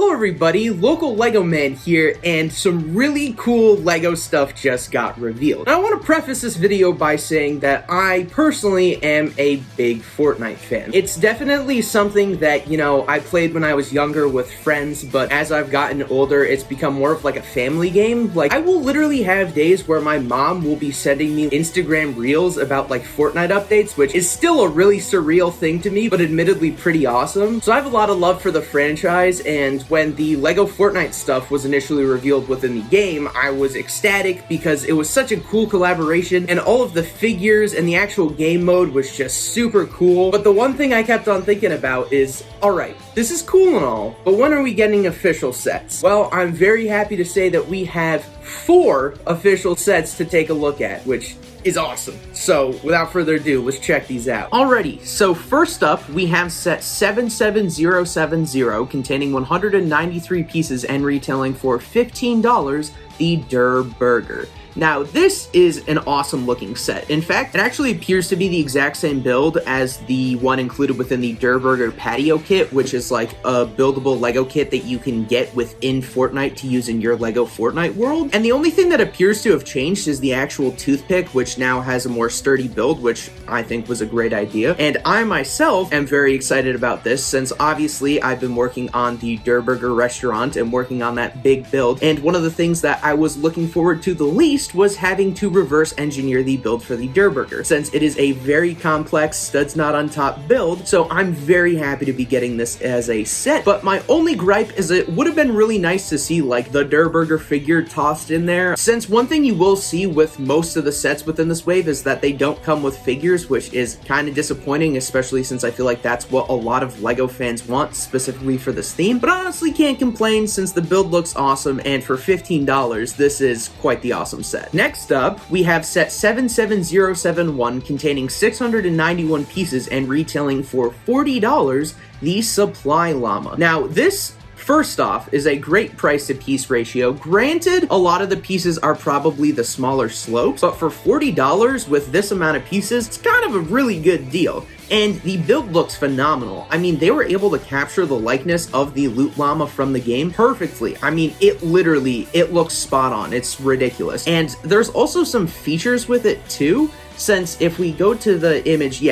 Hello everybody, Local Lego Man here, and some really cool Lego stuff just got revealed. Now, I want to preface this video by saying that I personally am a big Fortnite fan. It's definitely something that, I played when I was younger with friends, but as I've gotten older, it's become more of like a family game. Like, I will literally have days where my mom will be sending me Instagram reels about like Fortnite updates, which is still a really surreal thing to me, but admittedly pretty awesome. So I have a lot of love for the franchise, and when the Lego Fortnite stuff was initially revealed within the game, I was ecstatic because it was such a cool collaboration, and all of the figures and the actual game mode was just super cool. But the one thing I kept on thinking about is, alright, this is cool and all, but when are we getting official sets? Well, I'm very happy to say that we have 4 official sets to take a look at, which is awesome. So, without further ado, let's check these out. Alrighty, so first up, we have set 77070, containing 193 pieces and retailing for $15, the Der Burger. Now, this is an awesome looking set. In fact, it actually appears to be the exact same build as the one included within the Der Burger Patio Kit, which is like a buildable Lego kit that you can get within Fortnite to use in your Lego Fortnite world. And the only thing that appears to have changed is the actual toothpick, which now has a more sturdy build, which I think was a great idea. And I myself am very excited about this, since obviously I've been working on the Der Burger restaurant and working on that big build. And one of the things that I was looking forward to the least was having to reverse engineer the build for the Der Burger, since it is a very complex studs not on top build. So I'm very happy to be getting this as a set. But my only gripe is it would have been really nice to see like the Der Burger figure tossed in there, since one thing you will see with most of the sets within this wave is that they don't come with figures, which is kind of disappointing, especially since I feel like that's what a lot of Lego fans want specifically for this theme. But honestly, can't complain since the build looks awesome, and for $15 this is quite the awesome set. Next up, we have set 77071, containing 691 pieces and retailing for $40, the Supply Llama. Now, this first off is a great price to piece ratio. Granted, a lot of the pieces are probably the smaller slopes, but for $40 with this amount of pieces, it's kind of a really good deal. And the build looks phenomenal. I mean, they were able to capture the likeness of the Loot Llama from the game perfectly. I mean, it looks spot on. It's ridiculous. And there's also some features with it too, since if we go to the image,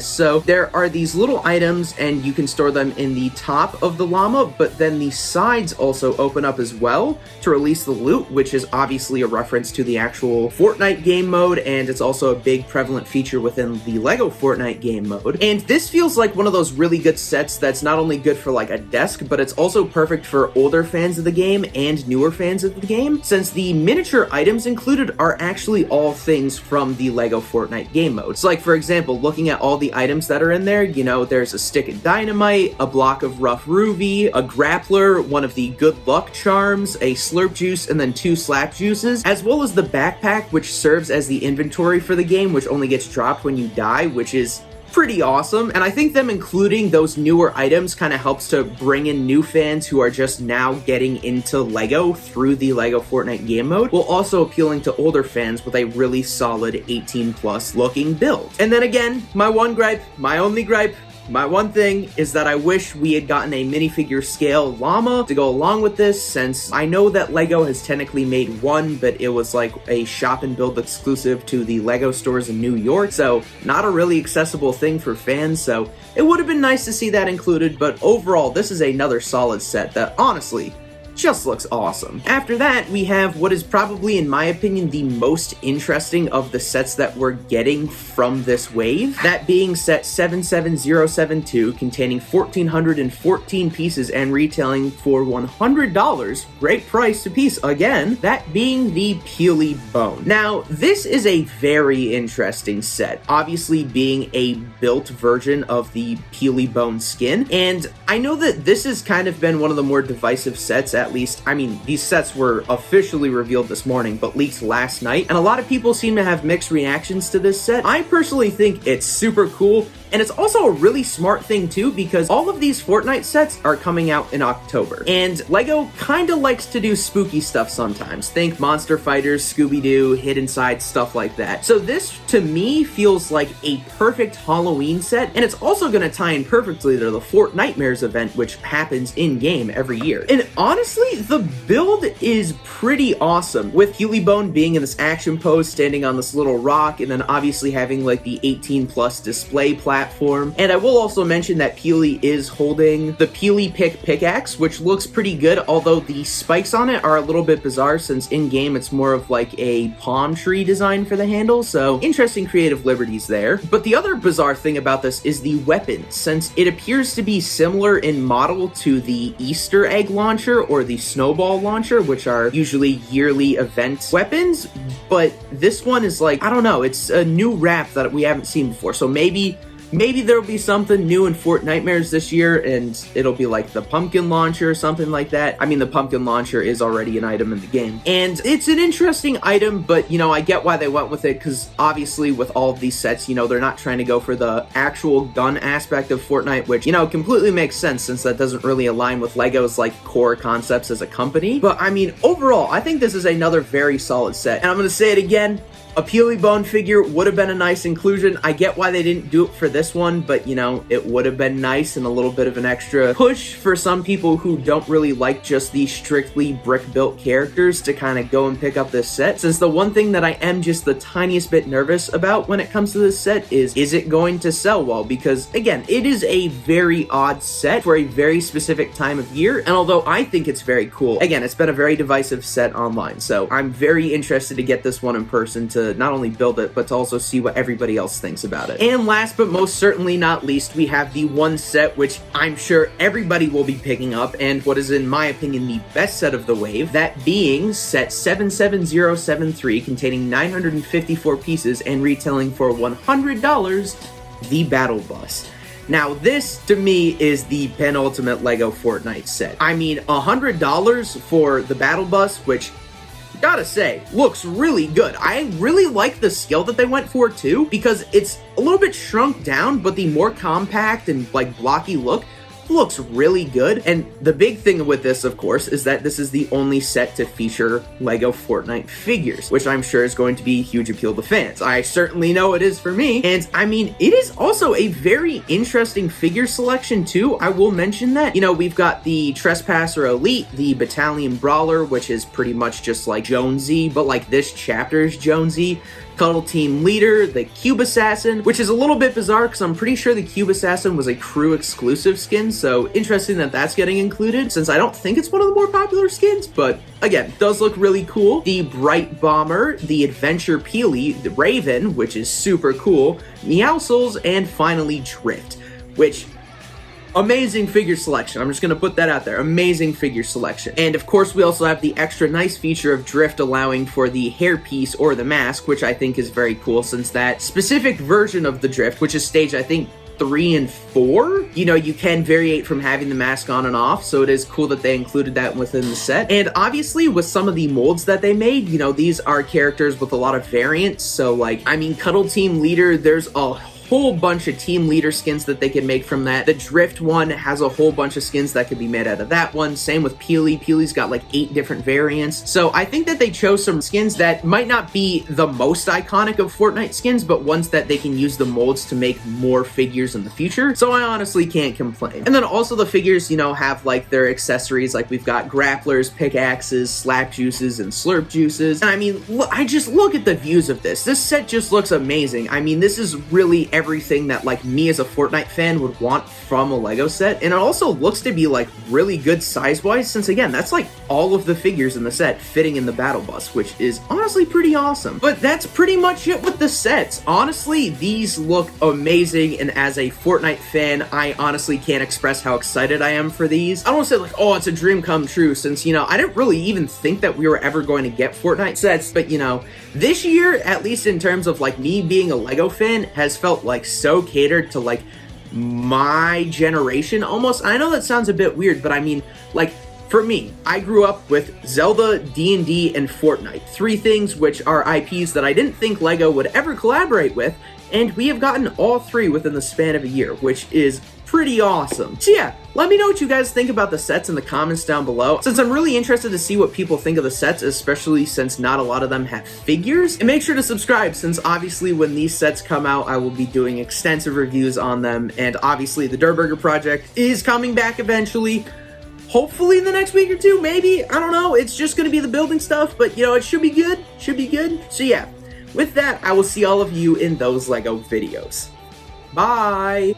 so there are these little items and you can store them in the top of the llama, but then the sides also open up as well to release the loot, which is obviously a reference to the actual Fortnite game mode, and it's also a big prevalent feature within the Lego Fortnite game mode. And this feels like one of those really good sets that's not only good for like a desk, but it's also perfect for older fans of the game and newer fans of the game, since the miniature items included are actually all things from the Lego Fortnite game mode. So like, for example, looking at all the items that are in there, there's a stick of dynamite, a block of rough ruby, a grappler, one of the good luck charms, a slurp juice, and then 2 slap juices, as well as the backpack, which serves as the inventory for the game, which only gets dropped when you die, which is pretty awesome. And I think them including those newer items kind of helps to bring in new fans who are just now getting into Lego through the Lego Fortnite game mode, while also appealing to older fans with a really solid 18+ looking build. And then again, my only gripe, my one thing is that I wish we had gotten a minifigure scale llama to go along with this, since I know that Lego has technically made one, but it was like a shop and build exclusive to the Lego stores in New York, so not a really accessible thing for fans, so it would have been nice to see that included. But overall, this is another solid set that honestly just looks awesome. After that, we have what is probably, in my opinion, the most interesting of the sets that we're getting from this wave, that being set 77072, containing 1,414 pieces and retailing for $100, great price to piece again, that being the Peely Bone. Now, this is a very interesting set, obviously being a built version of the Peely Bone skin, and I know that this has kind of been one of the more divisive sets, at least. I mean, these sets were officially revealed this morning, but leaked last night, and a lot of people seem to have mixed reactions to this set. I personally think it's super cool, And it's also a really smart thing too, because all of these Fortnite sets are coming out in October. And LEGO kinda likes to do spooky stuff sometimes. Think Monster Fighters, Scooby-Doo, Hidden Side, stuff like that. So this, to me, feels like a perfect Halloween set, and it's also gonna tie in perfectly to the Fortnitemares event, which happens in-game every year. And honestly, the build is pretty awesome, with Hewlibone being in this action pose, standing on this little rock, and then obviously having like the 18+ display platform. And I will also mention that Peely is holding the Peely Pick pickaxe, which looks pretty good, although the spikes on it are a little bit bizarre since in-game it's more of like a palm tree design for the handle, so interesting creative liberties there. But the other bizarre thing about this is the weapon, since it appears to be similar in model to the Easter egg launcher or the snowball launcher, which are usually yearly event weapons, but this one is like, I don't know, it's a new wrap that we haven't seen before, so maybe there'll be something new in Fortnitemares this year, and it'll be like the pumpkin launcher or something like that. I mean, the pumpkin launcher is already an item in the game. And it's an interesting item, but, you know, I get why they went with it, because obviously with all of these sets, you know, they're not trying to go for the actual gun aspect of Fortnite, which, you know, completely makes sense since that doesn't really align with LEGO's, like, core concepts as a company. But, I mean, overall, I think this is another very solid set. And I'm gonna say it again, a Peelybone figure would have been a nice inclusion. I get why they didn't do it for this one, but, you know, it would have been nice and a little bit of an extra push for some people who don't really like just the strictly brick-built characters to kind of go and pick up this set. Since the one thing that I am just the tiniest bit nervous about when it comes to this set is it going to sell well? Because, again, it is a very odd set for a very specific time of year, and although I think it's very cool, again, it's been a very divisive set online, so I'm very interested to get this one in person to not only build it, but to also see what everybody else thinks about it. And last but most certainly not least, we have the one set which I'm sure everybody will be picking up, and what is in my opinion the best set of the wave, that being set 77073, containing 954 pieces and retailing for $100, the Battle Bus. Now, this, to me, is the penultimate LEGO Fortnite set. I mean, $100 for the Battle Bus, which, gotta say, looks really good. I really like the scale that they went for, too, because it's a little bit shrunk down, but the more compact and, like, blocky look looks really good. And the big thing with this, of course, is that this is the only set to feature LEGO Fortnite figures, which I'm sure is going to be a huge appeal to fans. I certainly know it is for me. And I mean, it is also a very interesting figure selection too. I will mention that, you know, we've got the Trespasser Elite, the Battalion Brawler, which is pretty much just like Jonesy, but like this chapter's Jonesy. Cuddle Team Leader, the Cube Assassin, which is a little bit bizarre because I'm pretty sure the Cube Assassin was a crew exclusive skin, so interesting that that's getting included since I don't think it's one of the more popular skins, but again, does look really cool. The Bright Bomber, the Adventure Peely, the Raven, which is super cool, Meowscles, and finally Drift, which amazing figure selection. I'm just gonna put that out there. Amazing figure selection. And of course, we also have the extra nice feature of Drift allowing for the hairpiece or the mask, which I think is very cool since that specific version of the Drift, which is stage, I think, 3 and 4, you know, you can variate from having the mask on and off, so it is cool that they included that within the set. And obviously, with some of the molds that they made, you know, these are characters with a lot of variants, so like, I mean, Cuddle Team Leader, there's a whole bunch of team leader skins that they can make from that. The Drift one has a whole bunch of skins that could be made out of that one. Same with Peely. Peely's got like 8 different variants. So I think that they chose some skins that might not be the most iconic of Fortnite skins, but ones that they can use the molds to make more figures in the future. So I honestly can't complain. And then also the figures, you know, have like their accessories. Like we've got grapplers, pickaxes, slap juices, and slurp juices. And I mean, I just look at the views of this. This set just looks amazing. I mean, this is really everything that like me as a Fortnite fan would want from a LEGO set, and it also looks to be like really good size-wise since again that's like all of the figures in the set fitting in the Battle Bus, which is honestly pretty awesome. But that's pretty much it with the sets. Honestly, these look amazing, and as a Fortnite fan, I honestly can't express how excited I am for these. I don't want to say like, oh, it's a dream come true, since, you know, I didn't really even think that we were ever going to get Fortnite sets, but you know, this year, at least in terms of like me being a LEGO fan, has felt like so catered to like my generation almost. I know that sounds a bit weird, but I mean, like, for me, I grew up with Zelda, D&D, and Fortnite. 3 things which are IPs that I didn't think LEGO would ever collaborate with, and we have gotten all 3 within the span of a year, which is pretty awesome. So yeah, let me know what you guys think about the sets in the comments down below, since I'm really interested to see what people think of the sets, especially since not a lot of them have figures. And make sure to subscribe, since obviously when these sets come out, I will be doing extensive reviews on them, and obviously the Durburger project is coming back eventually. Hopefully in the next week or 2, maybe, I don't know, it's just gonna be the building stuff, but you know, it should be good, So yeah, with that, I will see all of you in those LEGO videos. Bye!